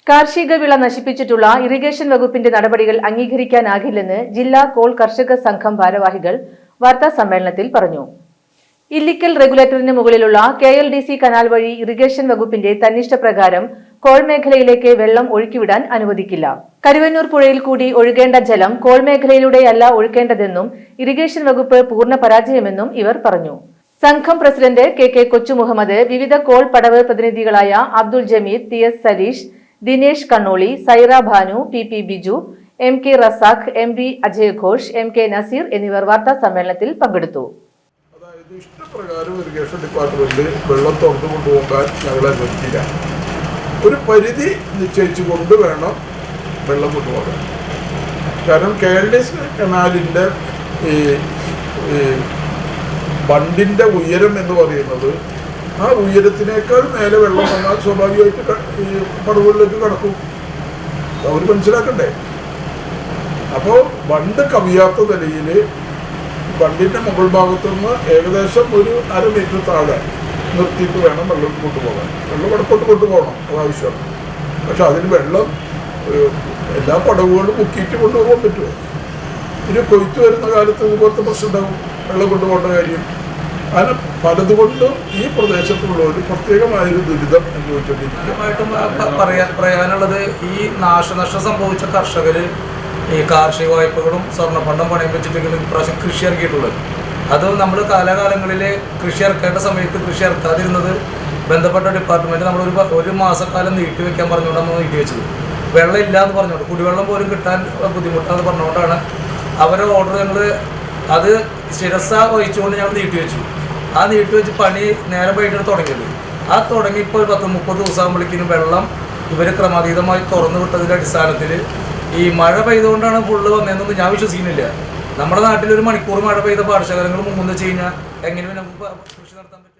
കാർഷിക വിള നശിപ്പിച്ചിട്ടുള്ള ഇറിഗേഷൻ വകുപ്പിന്റെ നടപടികൾ അംഗീകരിക്കാനാകില്ലെന്ന് ജില്ലാ കോൾ കർഷക സംഘം ഭാരവാഹികൾ വാർത്താ സമ്മേളനത്തിൽ പറഞ്ഞു. ഇല്ലിക്കൽ റെഗുലേറ്ററിന് മുകളിലുള്ള KLDC കനാൽ വഴി ഇറിഗേഷൻ വകുപ്പിന്റെ തന്നിഷ്ടപ്രകാരം കോൾ മേഖലയിലേക്ക് വെള്ളം ഒഴുക്കിവിടാൻ അനുവദിക്കില്ല. കരുവന്നൂർ പുഴയിൽ കൂടി ഒഴുകേണ്ട ജലം കോൾ മേഖലയിലൂടെയല്ല ഒഴുക്കേണ്ടതെന്നും ഇറിഗേഷൻ വകുപ്പ് പൂർണ്ണ പരാജയമെന്നും ഇവർ പറഞ്ഞു. സംഘം പ്രസിഡന്റ് KK കൊച്ചുമുഹമ്മദ്, വിവിധ കോൾ പടവ് പ്രതിനിധികളായ Abdul Jameer, TS Saleesh, Dinesh Kannoli, Saira Bhanu, PP Biju, MK Razak, MB Ajay Ghosh, MK Nazeer എന്നിവർ വാർത്താ സമ്മേളനത്തിൽ പങ്കെടുത്തു. ഇഷ്ടപ്രകാരം ഇറിഗേഷൻ ഡിപ്പാർട്ട്മെന്റ് വെള്ളം തുറന്നു കൊണ്ടുപോകാൻ ഞങ്ങളെ അനുവദിക്കില്ല. ഒരു പരിധി നിശ്ചയിച്ചുകൊണ്ട് വേണം വെള്ളം കൊണ്ടുപോകാൻ. കാരണം KLDC കനാലിൻ്റെ ബണ്ടിൻ്റെ ഉയരം എന്ന് പറയുന്നത് ആ ഉയരത്തിനേക്കാൾ മേലെ വെള്ളം വന്നാൽ സ്വാഭാവികമായിട്ട് ഈ പടവുകളിലേക്ക് കടക്കും. അവർ മനസ്സിലാക്കണ്ടേ? അപ്പോൾ ബണ്ട് കവിയാത്ത നിലയിൽ ബണ്ടിൻ്റെ മുകൾ ഭാഗത്തുനിന്ന് ഏകദേശം ഒരു 1/2 മീറ്റർ താഴെ നിർത്തിയിട്ട് വേണം വെള്ളം കൊണ്ടുപോകാൻ. വെള്ളം വടക്കോട്ട് കൊണ്ടുപോകണം, അത് ആവശ്യമാണ്. പക്ഷെ അതിന് വെള്ളം എല്ലാ പടവുകളും മുക്കിയിട്ട് കൊണ്ടുപോകാൻ പറ്റുമോ? ഇനി കൊയ്ത്ത് വരുന്ന കാലത്ത് ഇതുപോലത്തെ പ്രശ്നം ഉണ്ടാകും, വെള്ളം കൊണ്ടുപോകേണ്ട കാര്യം. അങ്ങനെ പലതുകൊണ്ടും ഈ പ്രദേശത്തുള്ള ഒരു പ്രത്യേകമായൊരു ദുരിതം അനുഭവിച്ചുകൊണ്ടിരിക്കും. പറയാനുള്ളത്, ഈ നാശനഷ്ടം സംഭവിച്ച കർഷകർ ഈ കാർഷിക വായ്പകളും സ്വർണ്ണപ്പണ്ടം പണയം വെച്ചിട്ടാണ് ഇപ്രാവശ്യം കൃഷി ഇറക്കിയിട്ടുള്ളത്. അത് നമ്മൾ കാലാകാലങ്ങളിൽ കൃഷി ഇറക്കേണ്ട സമയത്ത് കൃഷി ഇറക്കാതിരുന്നത് ബന്ധപ്പെട്ട ഡിപ്പാർട്ട്മെൻറ്റ് നമ്മൾ ഒരു മാസക്കാലം നീട്ടിവെക്കാൻ പറഞ്ഞുകൊണ്ടാണ് നമ്മൾ നീട്ടിവെച്ചത്. വെള്ളം ഇല്ല എന്ന് പറഞ്ഞുകൊണ്ട്, കുടിവെള്ളം പോലും കിട്ടാൻ ബുദ്ധിമുട്ടാണെന്ന് പറഞ്ഞുകൊണ്ടാണ് അവരുടെ ഓർഡർ ഞങ്ങൾ അത് ശിരസ വഹിച്ചുകൊണ്ട് ഞങ്ങൾ നീട്ടിവെച്ചു. ആ നീട്ടിവെച്ച് പണി നേരം വൈകിട്ട് തുടങ്ങിയത്. ആ തുടങ്ങിയപ്പോൾ 10-30 ദിവസമാകുമ്പോഴേക്കും വെള്ളം ഇവർ ക്രമാതീതമായി തുറന്നു വിട്ടതിൻ്റെ അടിസ്ഥാനത്തിൽ ഈ മഴ പെയ്തുകൊണ്ടാണ് ഫുള്ള് വന്നതെന്നൊന്നും ഞാൻ വിശ്വസിക്കുന്നില്ല. നമ്മുടെ നാട്ടിലൊരു മണിക്കൂർ മഴ പെയ്ത പാടശേഖരങ്ങൾ മുങ്ങുന്ന വെച്ച് കഴിഞ്ഞാൽ എങ്ങനെ നമുക്ക് കൃഷി നടത്താൻ പറ്റും?